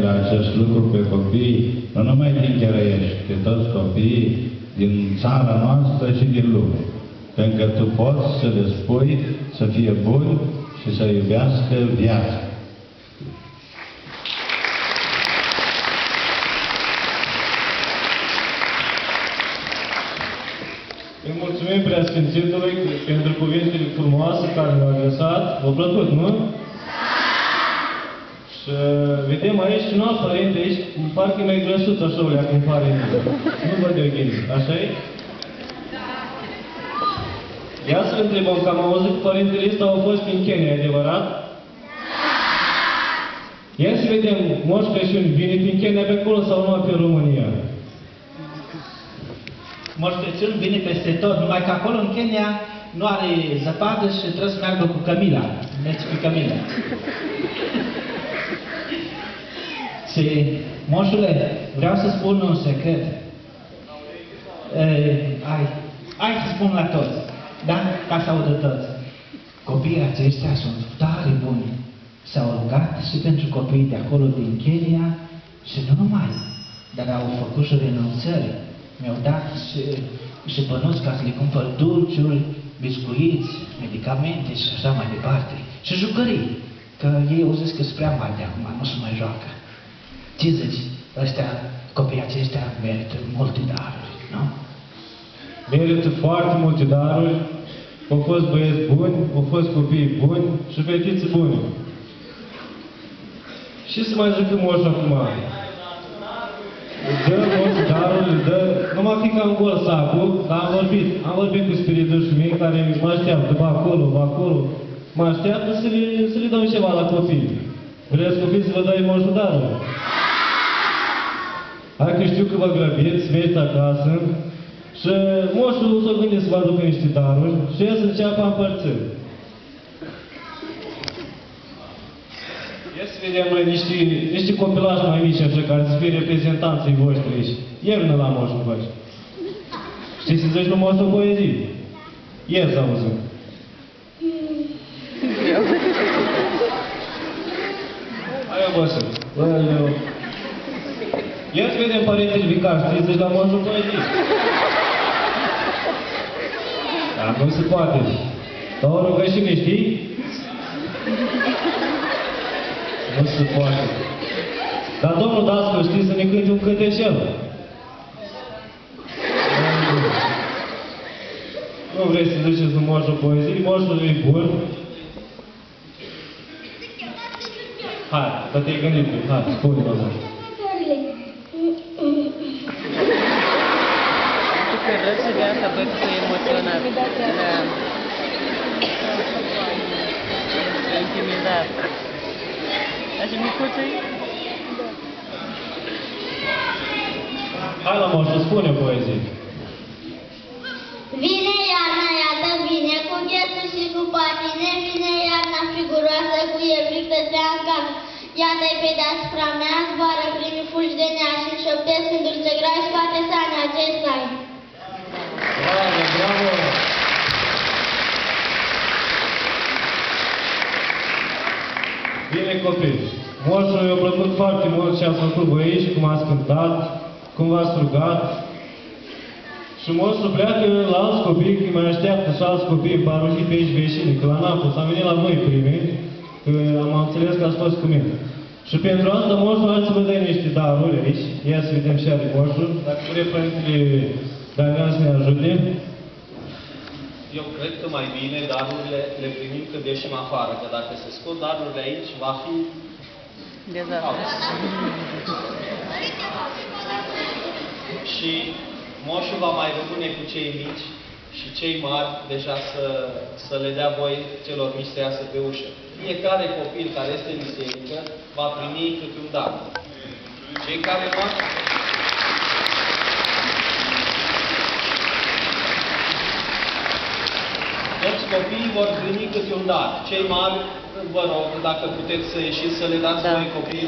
acest lucru pe copii, nu numai din Chiarăiești, de toți copiii din țara noastră și din lume. Pentru că tu poți să le spui să fie buni și să iubească viața. Îi mulțumim Preasfințitului pentru cuvintele frumoase care le-au adresat. V-a plăcut, nu? Și vedem aici și un alt părinte aici, parcă e mai grăsuț așa o leacă în părinte. Nu văd eu ghini, așa-i? Ia să-l întrebăm, că am auzit că părintele ăsta au fost în Kenya, adevărat? Ia să vedem, Moș Crăciun vine prin Kenya pe acolo sau numai pe România? Moș Crăciun vine peste tot, numai că acolo în Kenya nu are zăpadă și trebuie să meargă cu cămila. Mergi cu cămila. Și, moșule, vreau să spun un secret. Hai să spun la toți, da? Ca să audă toți. Copiii aceștia sunt tare buni. S-au rugat și pentru copiii de acolo din Kenya și nu numai, dar au făcut și renunțări. Mi-au dat și bănuți ca să le cumpăr dulciuri, biscuiți, medicamente și așa mai departe. Și jucării, că ei au zis că sunt prea mari de acum, nu se mai joacă. Ce zici? Ăștia, copiii aceștia merită multe daruri, nu? Merită foarte multe daruri. Au fost băieți buni, au fost copii buni și fetițe bune. Și să mai zic moș acum. Îți dă moș darul, îți dă... Numai fi că am gol sacul, dar am vorbit cu spiritușii mei care mă așteaptă, ba acolo, mă așteaptă să le dau ceva la copii. Vreți copii să vă dai moșul darul? Hai că știu că vă grăbiți, mergeți acasă și moșul s-o gândit să vă aducă niște daruri și el să înceapă a împărți. Ia să vedem noi niște copilași mai mici așa, care să fie reprezentanții voștri aici. Iernă la moșul voi. Știi să zici lui moșul poezii? Ia să auzim. Hai obosă. Ia să vedem părintele vicar, știi să zici la moșul poezii? Dar nu se poate. Dar o rugăciune, știi? Nu se poate. Dar domnul Dascu, știi să ne cânte un cântecel? Nu vrei să ziceți un moșul poezii? Moșul e bun. Hai, dar te-ai gândit. Hai, spune, domnul. Că râsul de asta băiță emoționat. Intimidat. Așa micuță-i? Hai la moșul, spune poezii. Vine iarna, iată vine, cu ghețul și cu patine, vine iarna friguroasă, cu iepuri pe treangă. Iată-i pe deasupra mea, zboară primii fulgi de nea și șoptesc în dulce grai și poate să ani acesta-i. Bravo, bravo! Bine, copii! Moșul mi-a plăcut foarte mult ce ați făcut voi aici, cum ați cântat, cum v-ați rugat. Și moșul pleacă la alți copii, că mai așteaptă și alți copii în parohii pe aici veșini, că la Napoli s-a venit la noi primii, că am înțeles că ați fost cu mine. Și pentru asta moșul are să vă dea niște daruri aici. Ia să vedem și are moșul. Dacă vrea părintele Damian să ne ajute. Eu cred că mai bine darurile le primim când ieșim afară, că dacă se scot darurile aici, va fi haos. Și moșul va mai rămâne cu cei mici și cei mari deja să le dea voie celor mici să iasă pe ușă. Fiecare copil care este în biserică va primi câte un dar. Cei care nu toți copiii vor primi câte un dar. Cei mari, vă rog, dacă puteți să ieșiți să le dați voi copiii